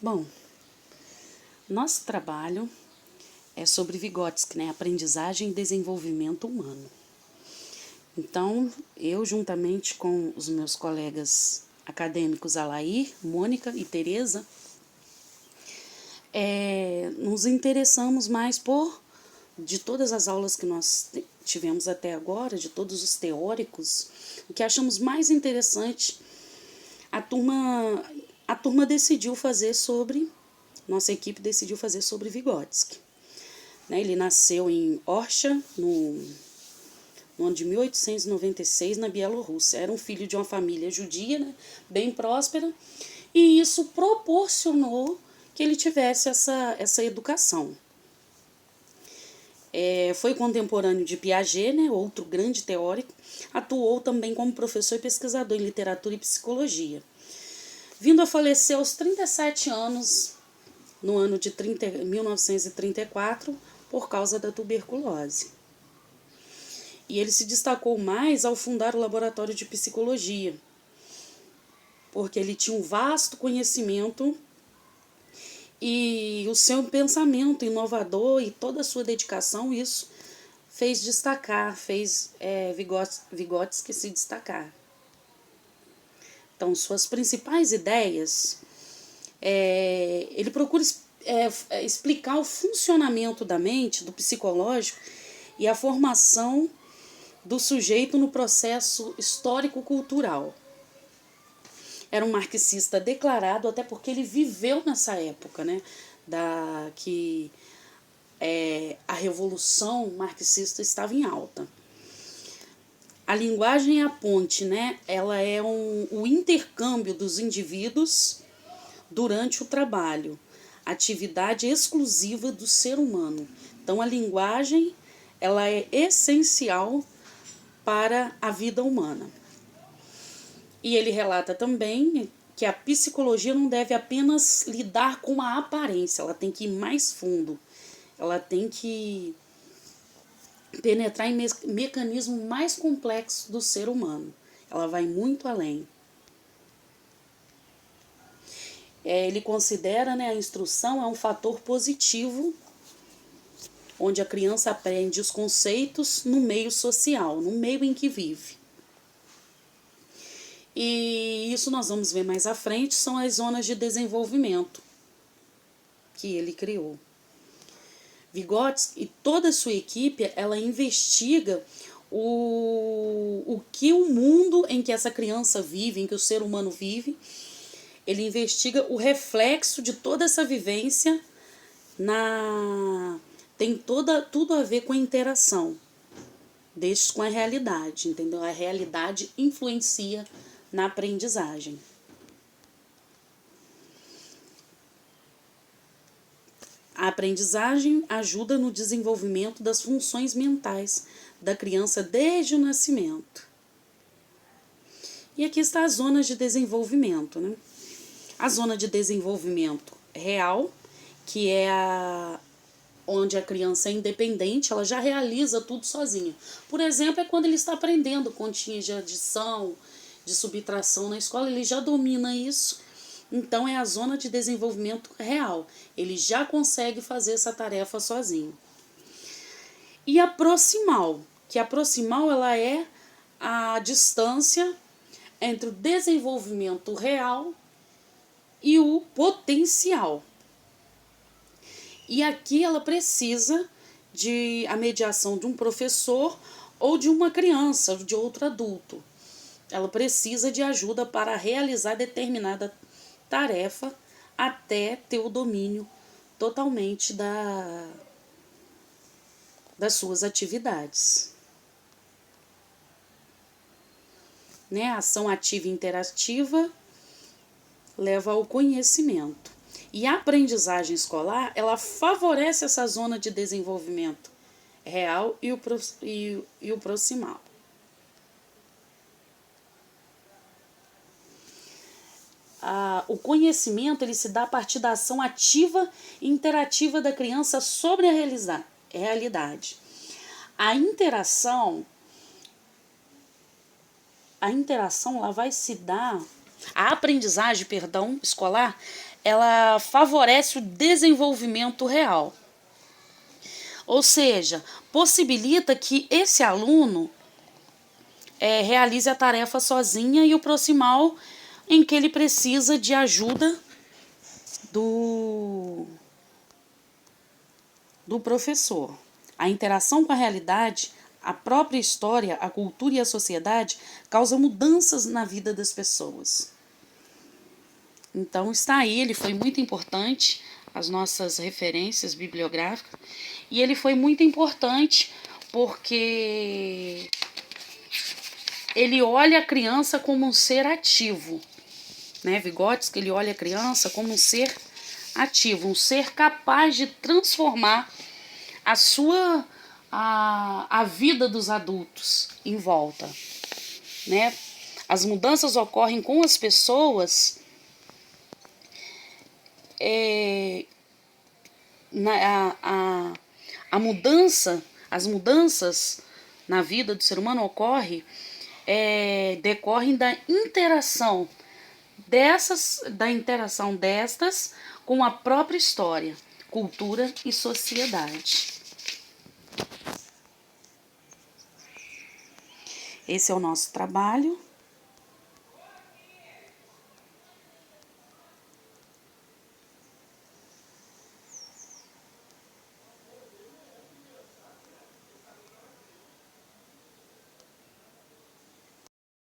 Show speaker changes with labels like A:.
A: Bom, nosso trabalho é sobre Vygotsky, né? Aprendizagem e desenvolvimento humano. Então, eu, juntamente com os meus colegas acadêmicos Alair, Mônica e Tereza, nos interessamos mais de todas as aulas que nós tivemos até agora, de todos os teóricos, o que achamos mais interessante, a turma decidiu fazer sobre, nossa equipe decidiu fazer sobre Vygotsky. Ele nasceu em Orsha, no ano de 1896, na Bielorrússia. Era um filho de uma família judia, né, bem próspera, e isso proporcionou que ele tivesse essa educação. Foi contemporâneo de Piaget, né, outro grande teórico, atuou também como professor e pesquisador em literatura e psicologia. Vindo a falecer aos 37 anos, no ano de 1934, por causa da tuberculose. E ele se destacou mais ao fundar o laboratório de psicologia, porque ele tinha um vasto conhecimento e o seu pensamento inovador e toda a sua dedicação, isso fez Vygotsky se destacar. Então, suas principais ideias, ele procura explicar o funcionamento da mente, do psicológico e a formação do sujeito no processo histórico-cultural. Era um marxista declarado, até porque ele viveu nessa época, né, que a revolução marxista estava em alta. A linguagem é a ponte, né? Ela é o intercâmbio dos indivíduos durante o trabalho, atividade exclusiva do ser humano. Então, a linguagem ela é essencial para a vida humana. E ele relata também que a psicologia não deve apenas lidar com a aparência, ela tem que ir mais fundo, ela tem que penetrar em mecanismo mais complexo do ser humano. Ela vai muito além. Ele considera, né, a instrução é um fator positivo, onde a criança aprende os conceitos no meio social, no meio em que vive. E isso nós vamos ver mais à frente, são as zonas de desenvolvimento que ele criou. Vygotsky e toda a sua equipe, ela investiga o que o mundo em que essa criança vive, em que o ser humano vive, ele investiga o reflexo de toda essa vivência, tem tudo a ver com a interação destes com a realidade, entendeu? A realidade influencia na aprendizagem. A aprendizagem ajuda no desenvolvimento das funções mentais da criança desde o nascimento. E aqui está a zona de desenvolvimento, né? A zona de desenvolvimento real, que é onde a criança é independente, ela já realiza tudo sozinha. Por exemplo, é quando ele está aprendendo continhas de adição, de subtração na escola, ele já domina isso. Então, é a zona de desenvolvimento real. Ele já consegue fazer essa tarefa sozinho. E a proximal, que a proximal ela é a distância entre o desenvolvimento real e o potencial. E aqui ela precisa de a mediação de um professor ou de uma criança, ou de outro adulto. Ela precisa de ajuda para realizar determinada tarefa até ter o domínio totalmente das suas atividades. Né? A ação ativa e interativa leva ao conhecimento. E a aprendizagem escolar, ela favorece essa zona de desenvolvimento real e o proximal. O conhecimento ele se dá a partir da ação ativa e interativa da criança sobre a realidade. A interação ela vai se dar A aprendizagem, escolar, ela favorece o desenvolvimento real. Ou seja, possibilita que esse aluno realize a tarefa sozinha e o proximal em que ele precisa de ajuda do professor. A interação com a realidade, a própria história, a cultura e a sociedade causam mudanças na vida das pessoas. Então está aí, ele foi muito importante, as nossas referências bibliográficas, e ele foi muito importante porque ele olha a criança como um ser ativo, né? Vygotsky, ele olha a criança como um ser ativo, um ser capaz de transformar a vida dos adultos em volta, né? As mudanças ocorrem com as pessoas, as mudanças na vida do ser humano decorrem da interação destas com a própria história, cultura e sociedade. Esse é o nosso trabalho.